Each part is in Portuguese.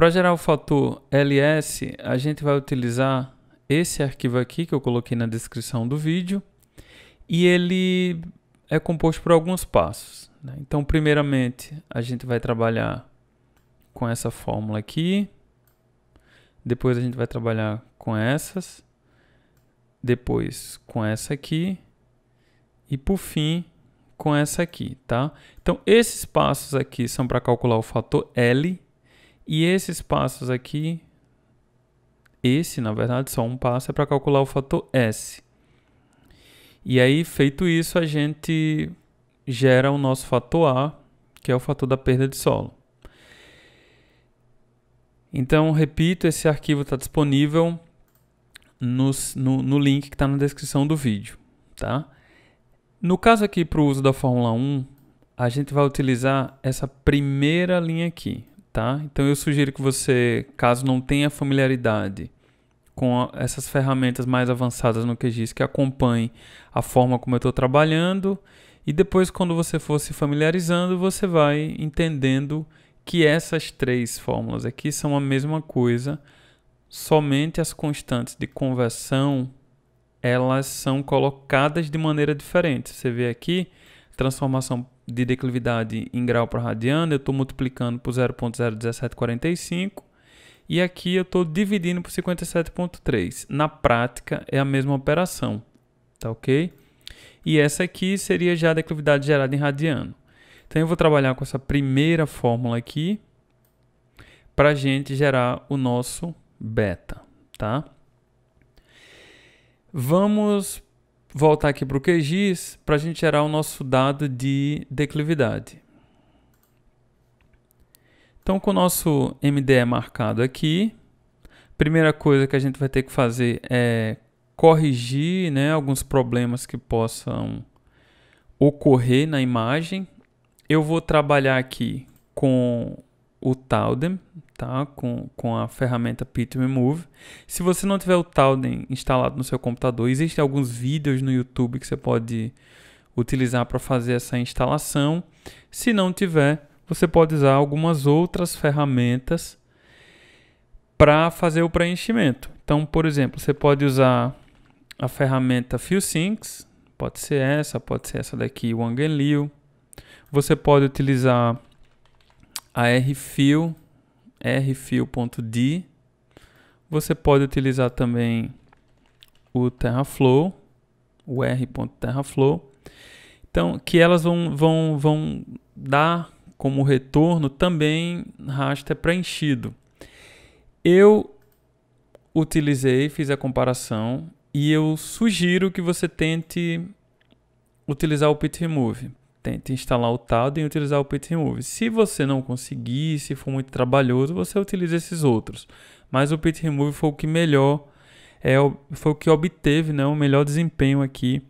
Para gerar o fator LS, a gente vai utilizar esse arquivo aqui que eu coloquei na descrição do vídeo e ele é composto por alguns passos, né? Então, primeiramente, a gente vai trabalhar com essa fórmula aqui, depois a gente vai trabalhar com essas, depois com essa aqui e por fim com essa aqui, tá? Então esses passos aqui são para calcular o fator L e esses passos aqui, esse na verdade só um passo é para calcular o fator S. E aí feito isso a gente gera o nosso fator A, que é o fator da perda de solo. Então repito, esse arquivo está disponível no link que está na descrição do vídeo, tá? No caso aqui para o uso da Fórmula 1, a gente vai utilizar essa primeira linha aqui, tá? Então eu sugiro que você, caso não tenha familiaridade com essas ferramentas mais avançadas no QGIS, que acompanhe a forma como eu estou trabalhando e depois quando você for se familiarizando, você vai entendendo que essas três fórmulas aqui são a mesma coisa, somente as constantes de conversão elas são colocadas de maneira diferente. Você vê aqui, transformação de declividade em grau para radiano, eu estou multiplicando por 0.01745 e aqui eu estou dividindo por 57.3. Na prática é a mesma operação, tá ok? E essa aqui seria já a declividade gerada em radiano. Então eu vou trabalhar com essa primeira fórmula aqui para a gente gerar o nosso beta, tá? Vamos voltar aqui para o QGIS para a gente gerar o nosso dado de declividade. Então, com o nosso MDE marcado aqui, primeira coisa que a gente vai ter que fazer é corrigir, né, alguns problemas que possam ocorrer na imagem. Eu vou trabalhar aqui com o Towden, tá? com a ferramenta Pit Remove. Se você não tiver o Towden instalado no seu computador, existem alguns vídeos no YouTube que você pode utilizar para fazer essa instalação. Se não tiver, você pode usar algumas outras ferramentas para fazer o preenchimento. Então, por exemplo, você pode usar a ferramenta FieldSyncs, pode ser essa daqui, o Wangenliu. Você pode utilizar a rfill, rfill.d. Você pode utilizar também o TerraFlow, o r.terraflow. Então, que elas vão dar como retorno também raster preenchido. Eu utilizei, fiz a comparação e eu sugiro que você tente utilizar o Pit Remove. Tente instalar o Towden e utilizar o Pit Remove. Se você não conseguir, se for muito trabalhoso, você utiliza esses outros. Mas o Pit Remove foi o que melhor, foi o que obteve, né, o melhor desempenho aqui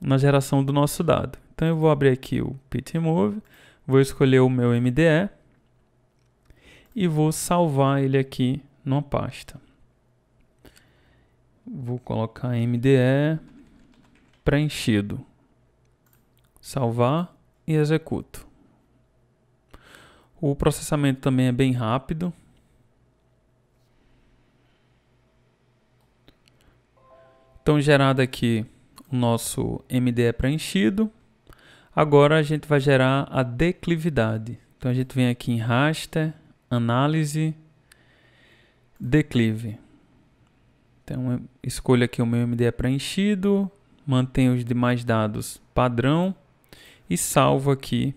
na geração do nosso dado. Então eu vou abrir aqui o Pit Remove, vou escolher o meu MDE e vou salvar ele aqui numa pasta. Vou colocar MDE preenchido. Salvar e executo. O processamento também é bem rápido. Então, gerado aqui o nosso MDE preenchido. Agora a gente vai gerar a declividade. Então, a gente vem aqui em raster, análise, declive. Então, escolho aqui o meu MDE preenchido, mantenho os demais dados padrão e salvo aqui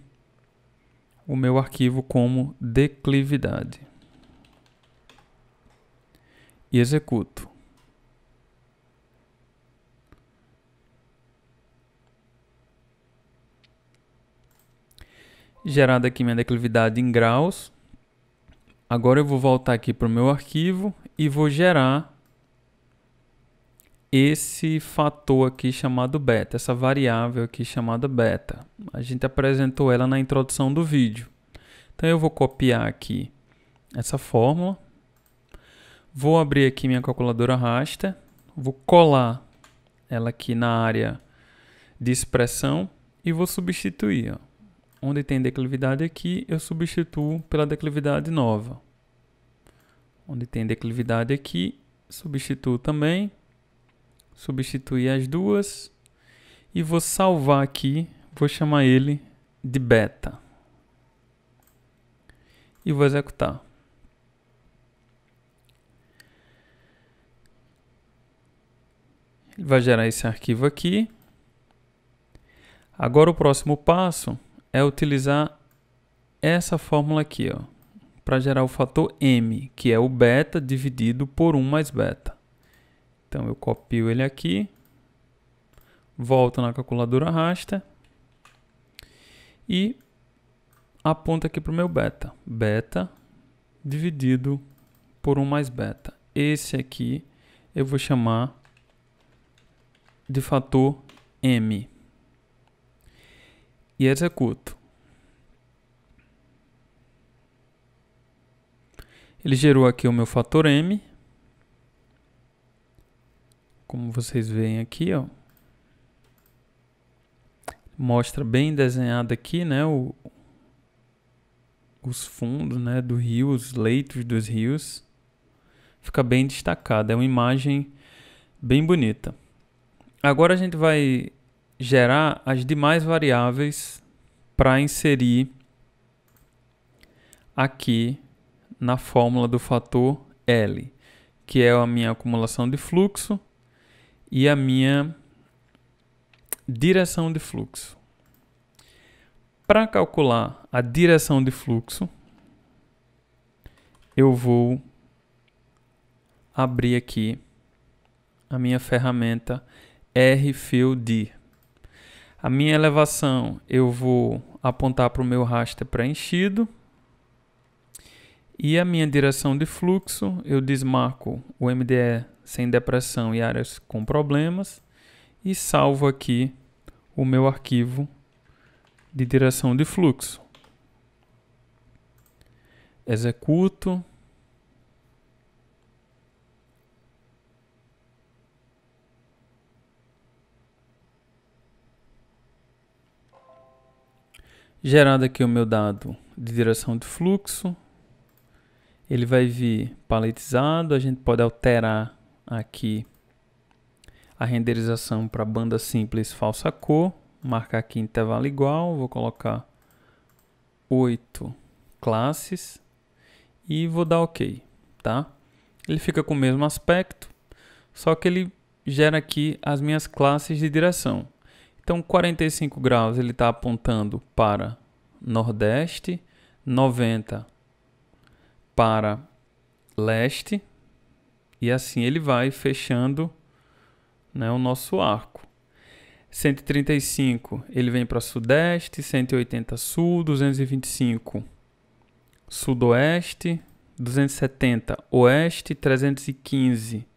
o meu arquivo como declividade. E executo. Gerada aqui minha declividade em graus. Agora eu vou voltar aqui para o meu arquivo e vou gerar esse fator aqui chamado beta, essa variável aqui chamada beta. A gente apresentou ela na introdução do vídeo. Então eu vou copiar aqui essa fórmula, vou abrir aqui minha calculadora raster, vou colar ela aqui na área de expressão e vou substituir. Ó. Onde tem declividade aqui, eu substituo pela declividade nova. onde tem declividade aqui, substituo também, substituir as duas e vou salvar aqui, vou chamar ele de beta e vou executar. Ele vai gerar esse arquivo aqui. Agora o próximo passo é utilizar essa fórmula aqui, ó, para gerar o fator M, que é o beta dividido por 1 mais beta. Então eu copio ele aqui, volto na calculadora raster e aponto aqui para o meu beta. Beta dividido por 1 mais beta. Esse aqui eu vou chamar de fator M. E executo. Ele gerou aqui o meu fator M. Como vocês veem aqui, ó. Mostra bem desenhado aqui, né, os fundos, né, do rio, os leitos dos rios. Fica bem destacado. É uma imagem bem bonita. Agora a gente vai gerar as demais variáveis para inserir aqui na fórmula do fator L, que é a minha acumulação de fluxo e a minha direção de fluxo. Para calcular a direção de fluxo, eu vou abrir aqui a minha ferramenta RFillD. A minha elevação eu vou apontar para o meu raster preenchido. E a minha direção de fluxo, eu desmarco o MDE sem depressão e áreas com problemas e salvo aqui o meu arquivo de direção de fluxo. Executo. Gerado aqui o meu dado de direção de fluxo. Ele vai vir paletizado, a gente pode alterar aqui a renderização para banda simples falsa cor, marcar aqui intervalo igual, vou colocar 8 classes e vou dar OK, tá? Ele fica com o mesmo aspecto, só que ele gera aqui as minhas classes de direção. Então 45 graus ele está apontando para Nordeste, 90 para leste e assim ele vai fechando, né, o nosso arco. 135 ele vem para sudeste, 180 sul, 225 sudoeste, 270 oeste, 315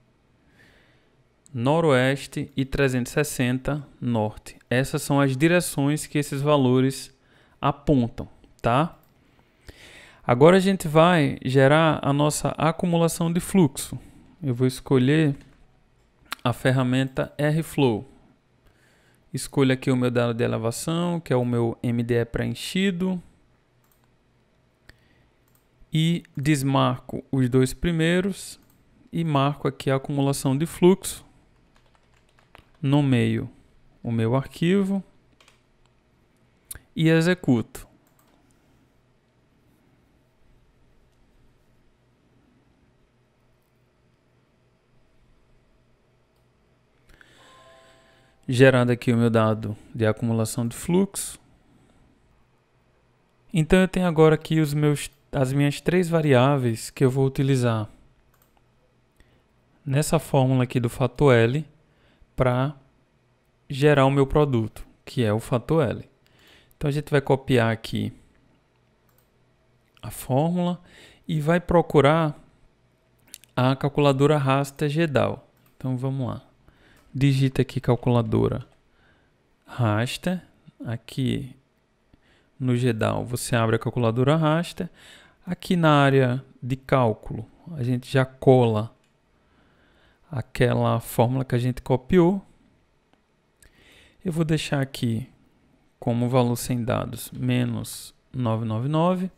noroeste e 360 norte. Essas são as direções que esses valores apontam, tá? Agora a gente vai gerar a nossa acumulação de fluxo. Eu vou escolher a ferramenta RFlow. Escolho aqui o meu dado de elevação, que é o meu MDE preenchido. E desmarco os dois primeiros e marco aqui a acumulação de fluxo. Nomeio o meu arquivo e executo. Gerado aqui o meu dado de acumulação de fluxo. Então eu tenho agora aqui as minhas três variáveis que eu vou utilizar nessa fórmula aqui do fator L para gerar o meu produto, que é o fator L. Então a gente vai copiar aqui a fórmula e vai procurar a calculadora raster GEDAL. Então vamos lá. Digita aqui calculadora raster. Aqui no GEDAL você abre a calculadora raster. Aqui na área de cálculo a gente já cola aquela fórmula que a gente copiou. Eu vou deixar aqui como valor sem dados menos 999.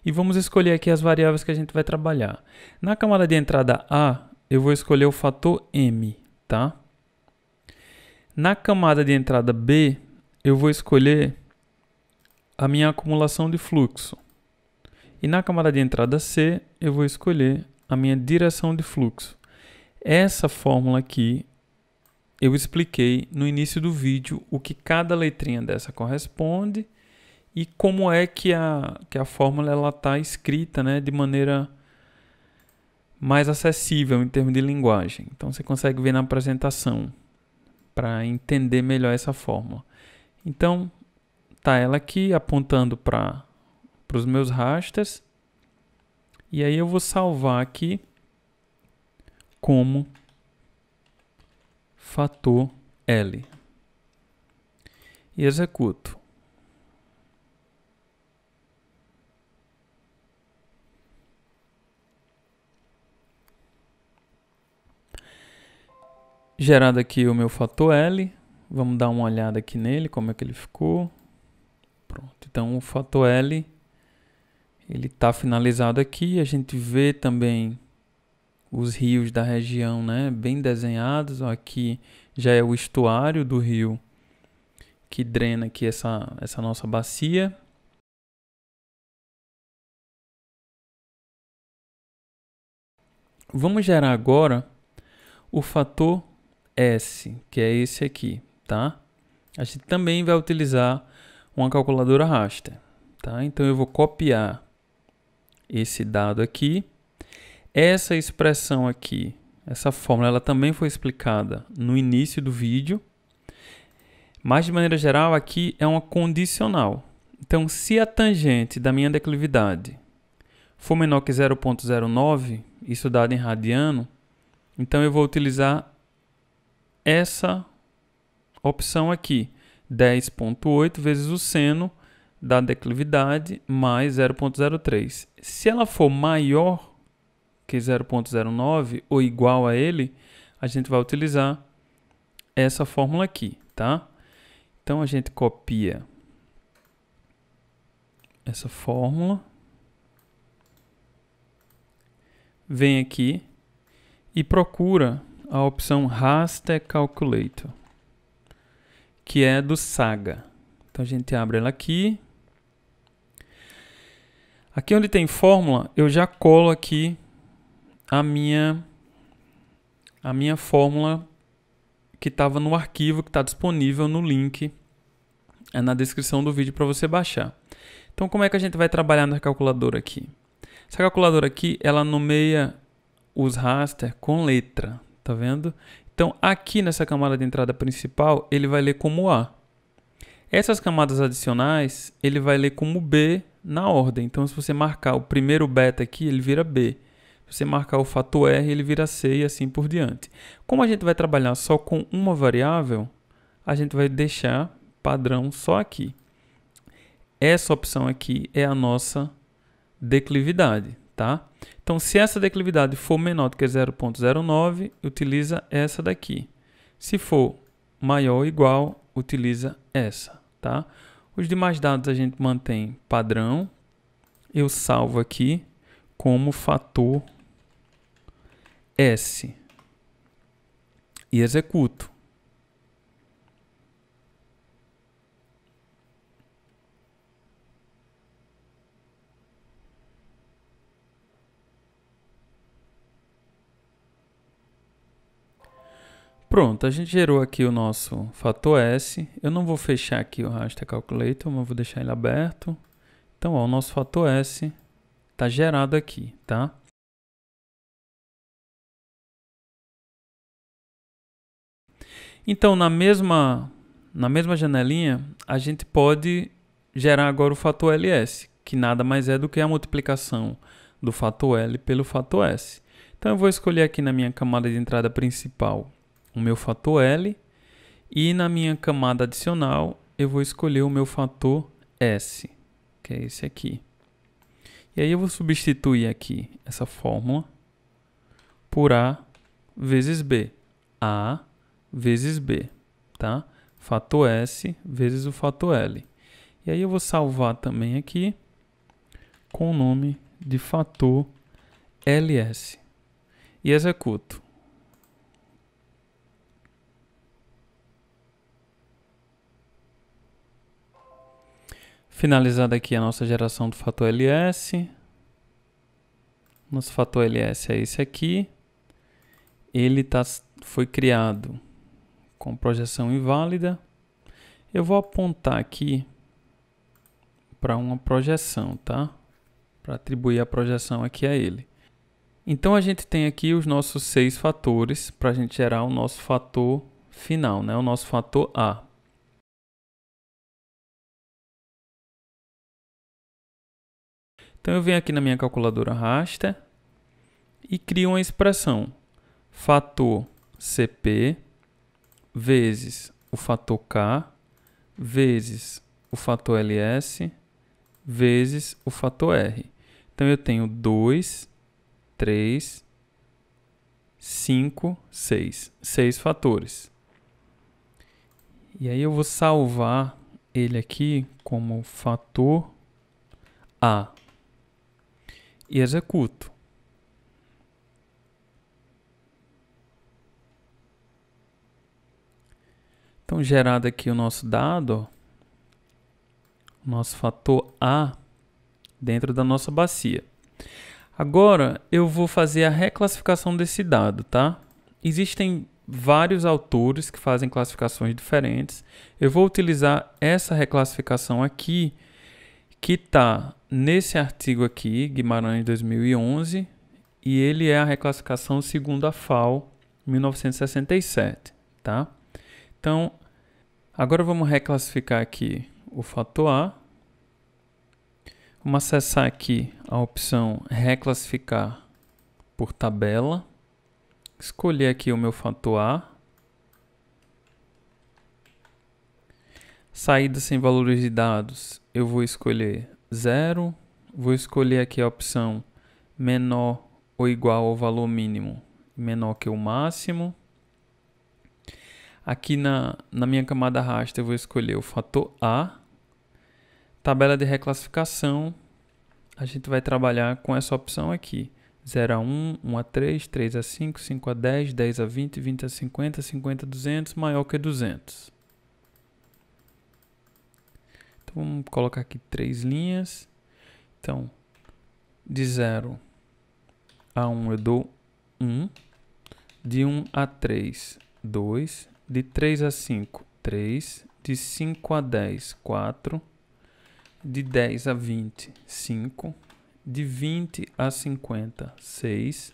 E vamos escolher aqui as variáveis que a gente vai trabalhar. Na camada de entrada A, eu vou escolher o fator M, tá? Na camada de entrada B, eu vou escolher a minha acumulação de fluxo. E na camada de entrada C, eu vou escolher a minha direção de fluxo. Essa fórmula aqui, eu expliquei no início do vídeo o que cada letrinha dessa corresponde e como é que a fórmula está escrita, né, de maneira mais acessível em termos de linguagem. Então você consegue ver na apresentação para entender melhor essa fórmula. Então, tá ela aqui apontando para os meus rasters. E aí eu vou salvar aqui como fator L. E executo. Gerado aqui o meu fator L. Vamos dar uma olhada aqui nele, como é que ele ficou. Pronto, então o fator L, ele está finalizado aqui. A gente vê também os rios da região, né, bem desenhados. Ó, aqui já é o estuário do rio que drena aqui essa nossa bacia. Vamos gerar agora o fator S, que é esse aqui, tá? A gente também vai utilizar uma calculadora raster, tá? Então eu vou copiar esse dado aqui. Essa expressão aqui, essa fórmula, ela também foi explicada no início do vídeo, mas de maneira geral aqui é uma condicional. Então, se a tangente da minha declividade for menor que 0,09, isso dado em radiano, então eu vou utilizar essa opção aqui, 10,8 vezes o seno da declividade mais 0,03. Se ela for maior que 0,09 ou igual a ele, a gente vai utilizar essa fórmula aqui, tá? Então a gente copia essa fórmula, vem aqui e procura a opção Raster Calculator, que é do Saga. Então a gente abre ela aqui. Aqui onde tem fórmula, eu já colo aqui a minha fórmula que estava no arquivo, que está disponível no link na descrição do vídeo para você baixar. Então como é que a gente vai trabalhar na calculadora aqui? Essa calculadora aqui, ela nomeia os raster com letra, tá vendo? Então aqui nessa camada de entrada principal, ele vai ler como A. Essas camadas adicionais, ele vai ler como B na ordem. Então se você marcar o primeiro beta aqui, ele vira B. Se você marcar o fator R, ele vira C e assim por diante. Como a gente vai trabalhar só com uma variável, a gente vai deixar padrão só aqui. Essa opção aqui é a nossa declividade, tá? Então, se essa declividade for menor do que 0,09, utiliza essa daqui. Se for maior ou igual, utiliza essa, tá? Os demais dados a gente mantém padrão. Eu salvo aqui como fator S e executo. Pronto, a gente gerou aqui o nosso fator S. Eu não vou fechar aqui o Raster Calculator, mas vou deixar ele aberto. Então, ó, o nosso fator S está gerado aqui, tá? Então, na mesma janelinha, a gente pode gerar agora o fator LS, que nada mais é do que a multiplicação do fator L pelo fator S. Então, eu vou escolher aqui na minha camada de entrada principal o meu fator L e na minha camada adicional eu vou escolher o meu fator S, que é esse aqui. E aí eu vou substituir aqui essa fórmula por A vezes B. A vezes B, tá? Fator S vezes o fator L. E aí eu vou salvar também aqui com o nome de fator LS e executo. Finalizada aqui a nossa geração do fator LS. Nosso fator LS é esse aqui. Ele foi criado com projeção inválida. Eu vou apontar aqui para uma projeção, tá? Para atribuir a projeção aqui a ele. Então a gente tem aqui os nossos 6 fatores para a gente gerar o nosso fator final, né? O nosso fator A. Então eu venho aqui na minha calculadora raster e crio uma expressão fator CP vezes o fator K vezes o fator LS vezes o fator R. Então eu tenho 2, 3, 5, 6. 6 fatores. E aí eu vou salvar ele aqui como fator A. E executo. Então, gerado aqui o nosso dado, ó, nosso fator A dentro da nossa bacia. Agora, eu vou fazer a reclassificação desse dado, tá? Existem vários autores que fazem classificações diferentes. Eu vou utilizar essa reclassificação aqui, que está nesse artigo aqui, Guimarães 2011, e ele é a reclassificação segundo a FAO 1967, tá? Então, agora vamos reclassificar aqui o fator A. Vamos acessar aqui a opção reclassificar por tabela. Escolher aqui o meu fator A. Saída sem valores de dados, eu vou escolher 0. Vou escolher aqui a opção menor ou igual ao valor mínimo, menor que o máximo. Aqui na minha camada raster eu vou escolher o fator A. Tabela de reclassificação, a gente vai trabalhar com essa opção aqui. 0 a 1, 1 a 3, 3 a 5, 5 a 10, 10 a 20, 20 a 50, 50 a 200, maior que 200. Então vamos colocar aqui 3 linhas. Então, de 0 a 1 eu dou 1. De 1 a 3, 2. De 3 a 5, 3. De 5 a 10, 4. De 10 a 20, 5. De 20 a 50, 6.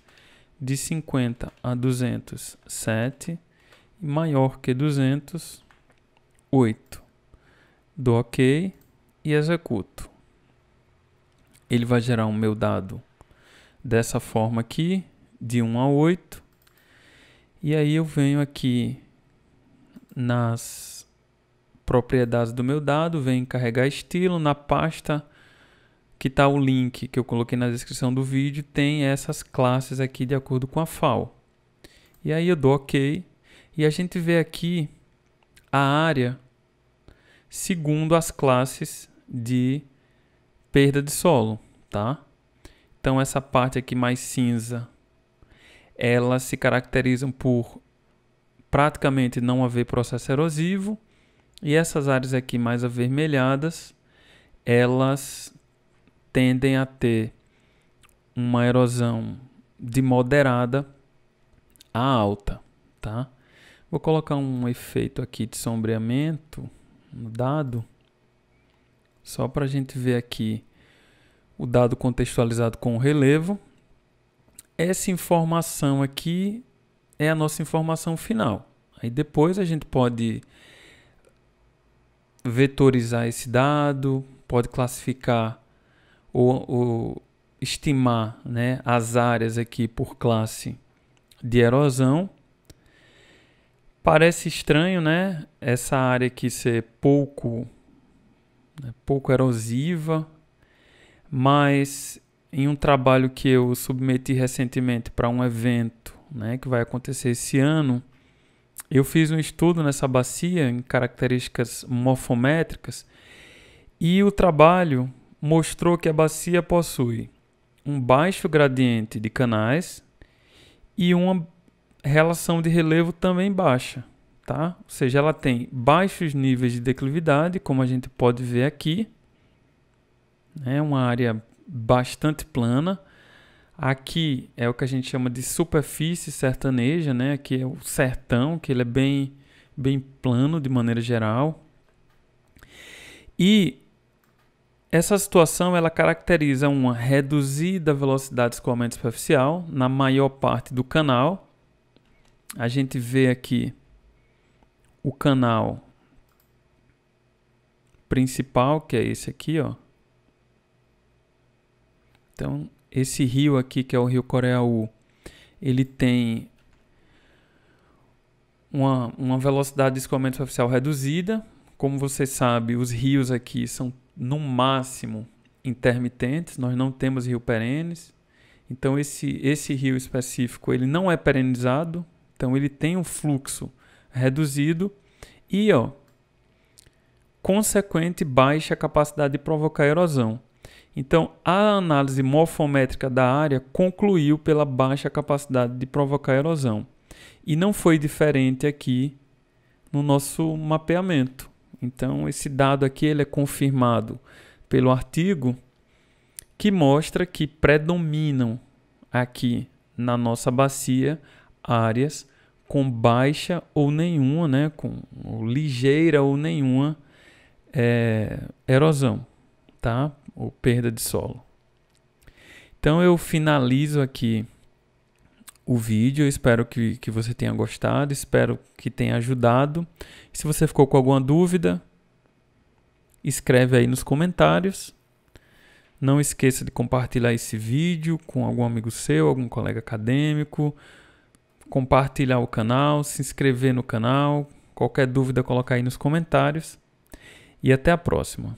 De 50 a 200, 7. E maior que 200, 8. Dou OK e executo. Ele vai gerar o meu dado dessa forma aqui, de 1 a 8. E aí eu venho aqui nas propriedades do meu dado, venho carregar estilo. Na pasta que está o link que eu coloquei na descrição do vídeo, tem essas classes aqui de acordo com a FAO. E aí eu dou OK. E a gente vê aqui a área segundo as classes de perda de solo, tá? Então essa parte aqui mais cinza, elas se caracterizam por praticamente não haver processo erosivo, e essas áreas aqui mais avermelhadas, elas tendem a ter uma erosão de moderada a alta, tá? Vou colocar um efeito aqui de sombreamento no dado, só para a gente ver aqui o dado contextualizado com o relevo. Essa informação aqui é a nossa informação final. Aí depois a gente pode vetorizar esse dado, pode classificar ou estimar, né, as áreas aqui por classe de erosão. Parece estranho, né, essa área aqui ser pouco erosiva, mas em um trabalho que eu submeti recentemente para um evento, né, que vai acontecer esse ano, eu fiz um estudo nessa bacia em características morfométricas, e o trabalho mostrou que a bacia possui um baixo gradiente de canais e uma relação de relevo também baixa, tá? Ou seja, ela tem baixos níveis de declividade, como a gente pode ver aqui, né? Uma área bastante plana. Aqui é o que a gente chama de superfície sertaneja, né? Aqui é o sertão, que ele é bem plano de maneira geral. E essa situação ela caracteriza uma reduzida velocidade de escoamento superficial na maior parte do canal. A gente vê aqui o canal principal, que é esse aqui, ó. Então, esse rio aqui, que é o rio Coreaú, ele tem uma velocidade de escoamento superficial reduzida. Como você sabe, os rios aqui são, no máximo, intermitentes. Nós não temos rio perenes. Então, esse rio específico, ele não é perenizado. Então, ele tem um fluxo reduzido e, consequente baixa capacidade de provocar erosão. Então, a análise morfométrica da área concluiu pela baixa capacidade de provocar erosão. E não foi diferente aqui no nosso mapeamento. Então, esse dado aqui ele é confirmado pelo artigo que mostra que predominam aqui na nossa bacia áreas com baixa ou nenhuma, né, com ligeira ou nenhuma erosão, tá? Ou perda de solo. Então eu finalizo aqui o vídeo, eu espero que você tenha gostado, espero que tenha ajudado. Se você ficou com alguma dúvida, escreve aí nos comentários. Não esqueça de compartilhar esse vídeo com algum amigo seu, algum colega acadêmico, compartilhar o canal, se inscrever no canal, qualquer dúvida colocar aí nos comentários e até a próxima.